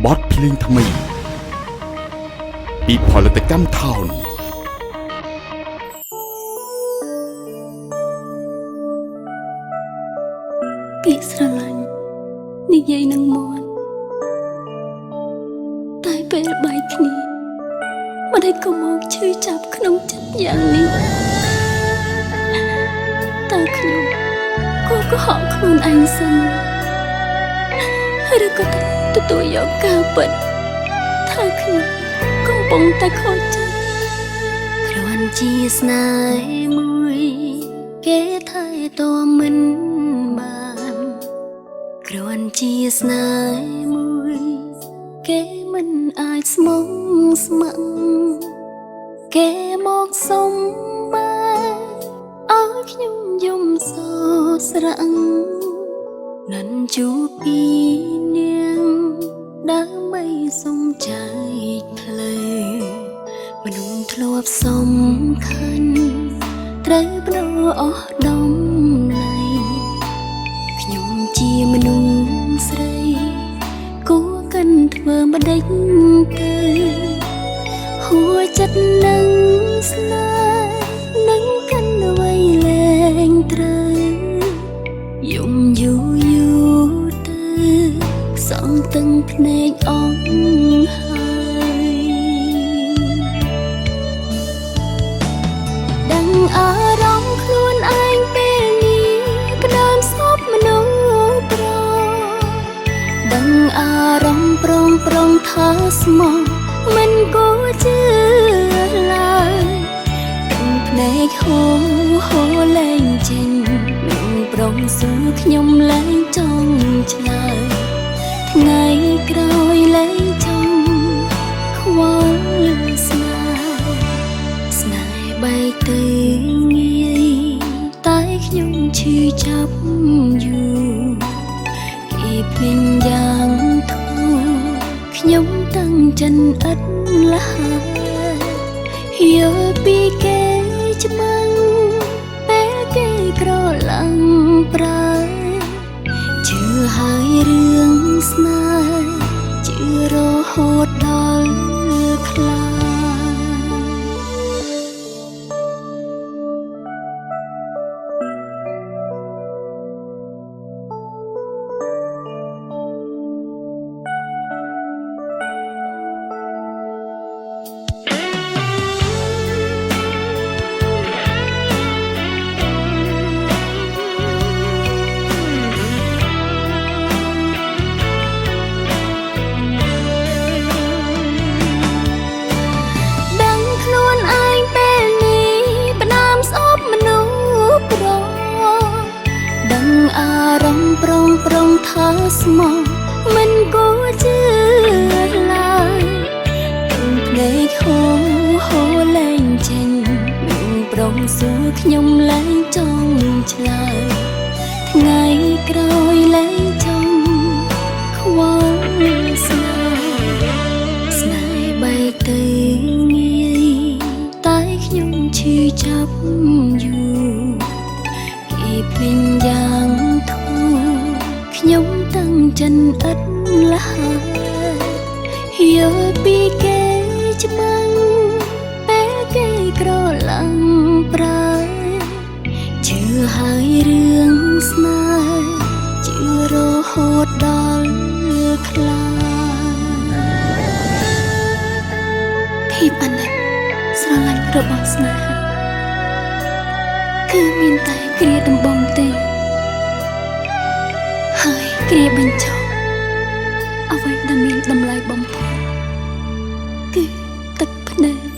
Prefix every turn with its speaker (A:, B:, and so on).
A: បទភ្លេងថ្មីពីផលិតកម្មថោន
B: ពាក្យស្រឡាញ់និយាយនឹងមាត់តែពេលបែកគ្នាមិនได้ក៏មកឈឺចាប់ក្នុងចិត្តយ៉ាងនេះតើខ្ញុំគួរកុហកខ្លួនឯងសិនឬក៏ទទួលយកការពិតថាខ្ញុំកំពុងតែខកចិត្តគ្រាន់ជាស្នេហ៍មួយគេថែទាំមិនបានគ្រាន់ជាស្នេហ៍មួយគេមិនអាចស្មងស្ម័គ្រគេមកសុំបែឲ្យខ្ញុំយំសោស្រ័ងនឹងជួបពីនាងដើម្បីសុំចែកផ្លូវមនុស្សធ្លាប់សំខាន់ត្រូវប្រអស់ដំណៃខ្ញុំជាមនុស្សស្រីគួរកាន់ធ្វើម្ដេចទៅហួចចិត្តនឹងស្នេហ៍នឹងកាន់អ្វីលែងត្រូវយំយូរយូរទៅសងទាំងភ្នែកអងហើយដឹងអារម្មណ៍ខ្លួនឯងពេលនេះផ្ដើមស្អប់មនុស្សប្រដឹងអារម្មណ៍ប្រងថាស្មោះមិនគួរជឿឡើយទាំងភ្នែកហូរលែងចេញនឹងប្រងសួរខ្ញុំលែងចង់ឆ្លើយថ្ងៃក្រោយលែងចង់ខ្វល់ស្នេហ៍បែកទៅងាយតែខ្ញុំឈឺចាប់យូរគេភ្លេចយ៉ាងធូរខ្ញុំតាំងចិនឥតលះយល់ពីគេច្បាំងពេលគេក្រឡាំងប្រើជឿហើយរឿងស្នេហ៍ជឿរហូតដល់ខ្លាចប្រងថាស្មោះមិនគួរជឿឡើយទាំងភ្នែកហូរលែងចេញនឹងប្រងសួរខ្ញុំលែងចង់ឆ្លើយថ្ងៃក្រោយលែងចង់ខ្វល់ស្នេហ៍បែកទៅងាយតែខ្ញុំឈឺចាប់យូរគេភ្លេចយ៉ាងធូរខ្ញុំតាំងចិនឥតលះយល់ពីគេច្បាំងពេលគេក្រឡាំងប្រើជឿហើយរឿងស្នេហ៍ជឿរហូតដល់ខ្លាចភាពអាណិតស្រឡាញ់របស់ស្នេហាគឺមានតែគ្រាដំបងទេហើយគ្រាបញ្ចប់អ្វីដែលមានតម្លៃបំផុតគឺទឹកភ្នែក